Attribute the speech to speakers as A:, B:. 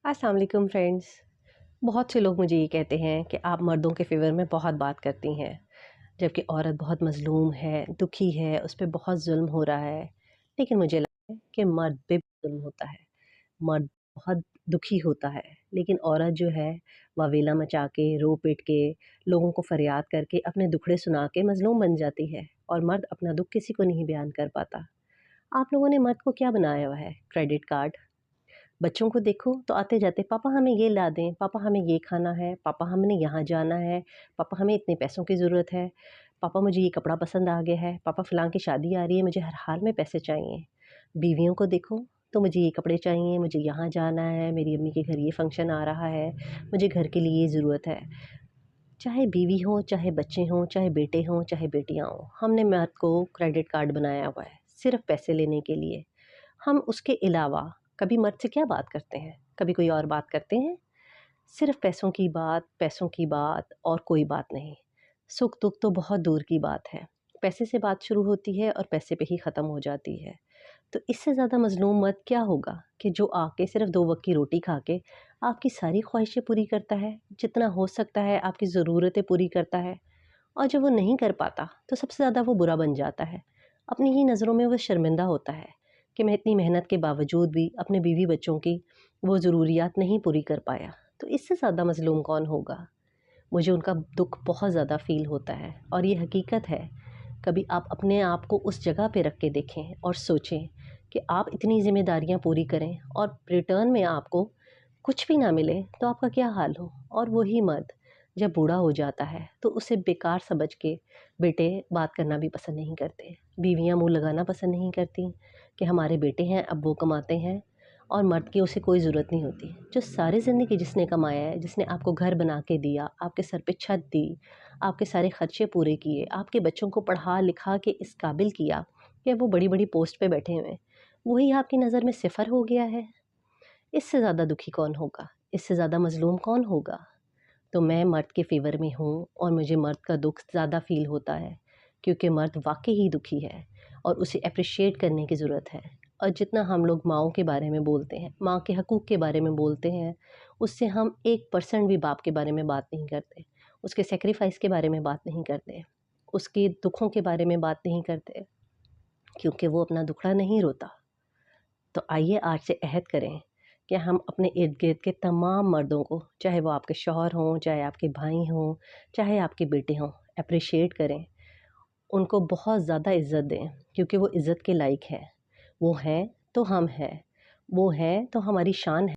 A: अस्सलाम वालेकुम फ्रेंड्स। बहुत से लोग मुझे ये कहते हैं कि आप मर्दों के फ़ेवर में बहुत बात करती हैं, जबकि औरत बहुत मज़लूम है, दुखी है, उस पे बहुत ज़ुल्म हो रहा है। लेकिन मुझे लगता है कि मर्द पे भी ज़ुल्म होता है, मर्द बहुत दुखी होता है, लेकिन औरत जो है वावेला मचा के, रो पीट के, लोगों को फ़रियाद करके, अपने दुखड़े सुना के मज़लूम बन जाती है और मर्द अपना दुःख किसी को नहीं बयान कर पाता। आप लोगों ने मर्द को क्या बनाया हुआ है? Credit card. बच्चों को देखो तो आते जाते पापा हमें ये ला दें, पापा हमें ये खाना है, पापा हमने यहाँ जाना है, पापा हमें इतने पैसों की ज़रूरत है, पापा मुझे ये कपड़ा पसंद आ गया है, पापा फ़लाँ की शादी आ रही है, मुझे हर हाल में पैसे चाहिए। बीवियों को देखो तो मुझे ये कपड़े चाहिए, मुझे यहाँ जाना है, मेरी अम्मी के घर ये फंक्शन आ रहा है, मुझे घर के लिए ये ज़रूरत है। चाहे बीवी हो, चाहे बच्चे हों, चाहे बेटे हों, चाहे बेटियाँ हों, हमने मर्द को क्रेडिट कार्ड बनाया हुआ है सिर्फ़ पैसे लेने के लिए। हम उसके अलावा कभी मर्द से क्या बात करते हैं? कभी कोई और बात करते हैं? सिर्फ़ पैसों की बात और कोई बात नहीं। सुख-दुख तो बहुत दूर की बात है। पैसे से बात शुरू होती है और पैसे पे ही ख़त्म हो जाती है। तो इससे ज़्यादा मज़लूम मर्द क्या होगा कि जो आके सिर्फ़ 2 वक़्त की रोटी खा के आपकी सारी ख़्वाहिशें पूरी करता है, जितना हो सकता है आपकी ज़रूरतें पूरी करता है, और जब वो नहीं कर पाता तो सबसे ज़्यादा वो बुरा बन जाता है। अपनी ही नज़रों में वो शर्मिंदा होता है कि मैं इतनी मेहनत के बावजूद भी अपने बीवी बच्चों की वो ज़रूरियात नहीं पूरी कर पाया। तो इससे ज़्यादा मज़लूम कौन होगा? मुझे उनका दुःख बहुत ज़्यादा फ़ील होता है और ये हकीकत है। कभी आप अपने आप को उस जगह पे रख के देखें और सोचें कि आप इतनी ज़िम्मेदारियाँ पूरी करें और रिटर्न में आपको कुछ भी ना मिले तो आपका क्या हाल हो। और वही मर्द जब बूढ़ा हो जाता है तो उसे बेकार समझ के बेटे बात करना भी पसंद नहीं करते, बीवियाँ मुँह लगाना पसंद नहीं करती कि हमारे बेटे हैं, अब वो कमाते हैं और मर्द की उसे कोई ज़रूरत नहीं होती। जो सारी ज़िंदगी जिसने कमाया है, जिसने आपको घर बना के दिया, आपके सर पे छत दी, आपके सारे खर्चे पूरे किए, आपके बच्चों को पढ़ा लिखा के इस काबिल किया कि वो बड़ी-बड़ी पोस्ट पे बैठे हुए हैं, वही आपकी नज़र में सिफ़र हो गया है। इससे ज़्यादा दुखी कौन होगा? इससे ज़्यादा मज़लूम कौन होगा? तो मैं मर्द के फ़ेवर में हूँ और मुझे मर्द का दुःख ज़्यादा फ़ील होता है, क्योंकि मर्द वाक़ई ही दुखी है और उसे एप्रिशिएट करने की ज़रूरत है। और जितना हम लोग माँओं के बारे में बोलते हैं, माँ के हकूक़ के बारे में बोलते हैं, उससे हम 1% भी बाप के बारे में बात नहीं करते, उसके सैक्रिफ़ाइस के बारे में बात नहीं करते, उसके दुखों के बारे में बात नहीं करते, क्योंकि वो अपना दुखड़ा नहीं रोता। तो आइए आज से अहद करें कि हम अपने इर्द-गिर्द के तमाम मर्दों को, चाहे वो आपके शौहर हों, चाहे आपके भाई हों, चाहे आपके बेटे हों, एप्रिशिएट करें। उनको बहुत ज़्यादा इज़्ज़त दें, क्योंकि वो इज़्ज़त के लायक हैं। वो हैं तो हम हैं, वो हैं तो हमारी शान है।